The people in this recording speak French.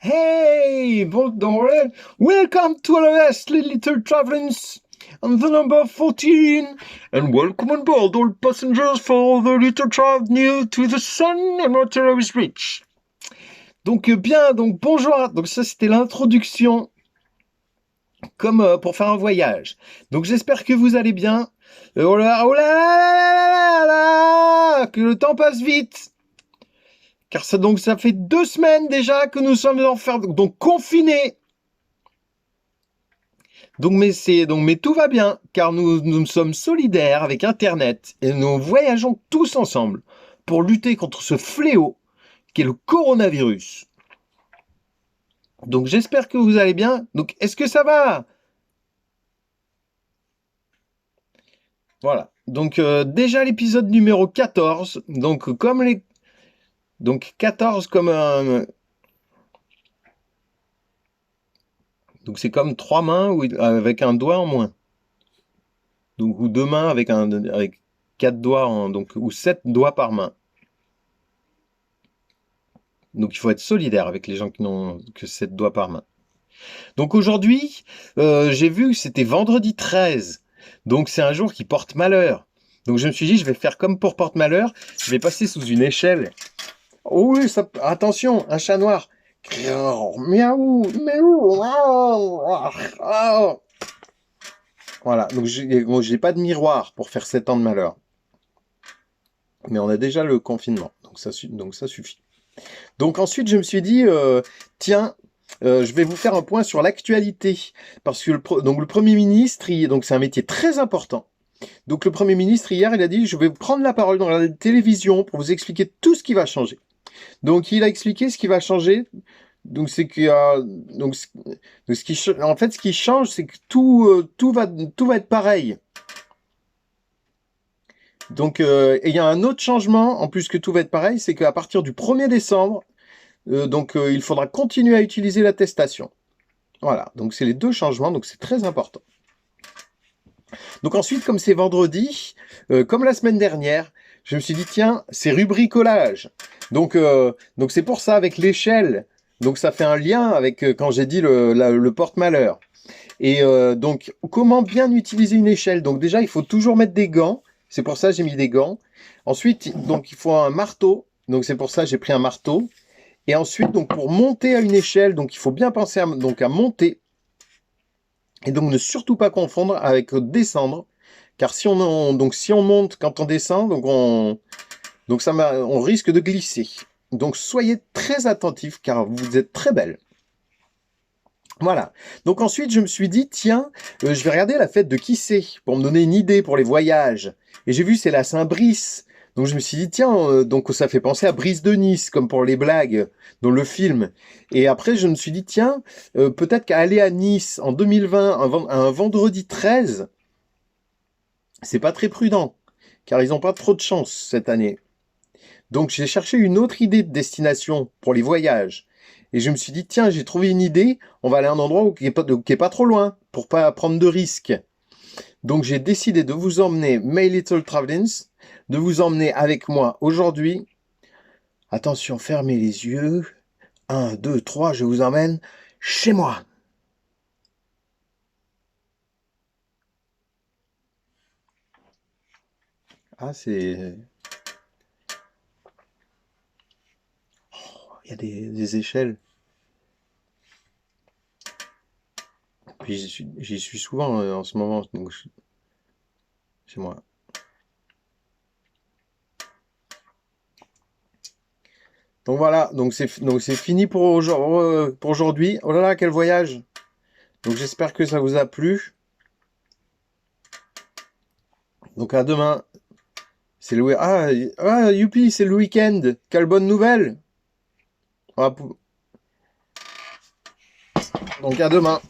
Hey, welcome to our Leslie Little Travels on the number 14, and welcome on board all passengers for the little travel near to the sun and water is rich. Donc bonjour, donc ça c'était l'introduction comme pour faire un voyage. Donc j'espère que vous allez bien. Oh là, oh là là là là là là, que le temps passe vite. Car ça fait 2 semaines déjà que nous sommes enfermés, donc confinés. Mais tout va bien, car nous sommes solidaires avec Internet et nous voyageons tous ensemble pour lutter contre ce fléau qui est le coronavirus. Donc j'espère que vous allez bien. Donc est-ce que ça va? Voilà. Donc déjà l'épisode numéro 14. Donc 14 comme un... Donc c'est comme 3 mains avec un doigt en moins. Donc ou 2 mains avec 4 doigts ou 7 doigts par main. Donc il faut être solidaire avec les gens qui n'ont que 7 doigts par main. Donc aujourd'hui, j'ai vu que c'était vendredi 13. Donc c'est un jour qui porte malheur. Donc je me suis dit, je vais faire comme pour porte-malheur, je vais passer sous une échelle. Oh oui, attention, un chat noir. Miaou, miaou. Voilà, donc j'ai pas de miroir pour faire 7 ans de malheur. Mais on a déjà le confinement, donc ça suffit. Donc ensuite, je me suis dit, tiens, je vais vous faire un point sur l'actualité. Parce que le Premier ministre, donc c'est un métier très important. Donc le Premier ministre, hier, il a dit, je vais prendre la parole dans la télévision pour vous expliquer tout ce qui va changer. Donc il a expliqué ce qui va changer. Donc c'est qu'il y a... ce qui change, c'est que tout va être pareil. Donc, et il y a un autre changement, en plus que tout va être pareil, c'est qu'à partir du 1er décembre, il faudra continuer à utiliser l'attestation. Voilà, donc c'est les 2 changements, donc c'est très important. Donc ensuite, comme c'est vendredi, comme la semaine dernière, je me suis dit, tiens, c'est rubricolage. Donc c'est pour ça, avec l'échelle, donc ça fait un lien avec quand j'ai dit le porte-malheur. Et donc, comment bien utiliser une échelle? Donc déjà, il faut toujours mettre des gants. C'est pour ça que j'ai mis des gants. Ensuite, donc il faut un marteau. Donc c'est pour ça que j'ai pris un marteau. Et ensuite, donc pour monter à une échelle, donc il faut bien penser à monter. Et donc ne surtout pas confondre avec descendre. Car si on monte quand on descend, on risque de glisser. Donc soyez très attentifs car vous êtes très belle. Voilà. Donc ensuite, je me suis dit, tiens, je vais regarder la fête de qui c'est pour me donner une idée pour les voyages. Et j'ai vu, c'est la Saint-Brice. Donc je me suis dit, tiens, donc ça fait penser à Brice de Nice, comme pour les blagues dans le film. Et après, je me suis dit, tiens, peut-être qu'à aller à Nice en 2020, un vendredi 13, c'est pas très prudent, car ils n'ont pas trop de chance cette année. Donc j'ai cherché une autre idée de destination pour les voyages. Et je me suis dit, tiens, j'ai trouvé une idée, on va aller à un endroit qui est pas trop loin, pour pas prendre de risques. Donc j'ai décidé de vous emmener, My Little Travelings, de vous emmener avec moi aujourd'hui. Attention, fermez les yeux. 1, 2, 3, je vous emmène chez moi. Ah, c'est... Il y a des échelles. Puis j'y suis souvent en ce moment, donc chez moi. Donc voilà, donc c'est fini pour aujourd'hui. Oh là là, quel voyage! Donc j'espère que ça vous a plu. Donc à demain. C'est le youpi, c'est le week-end. Quelle bonne nouvelle! Donc à demain.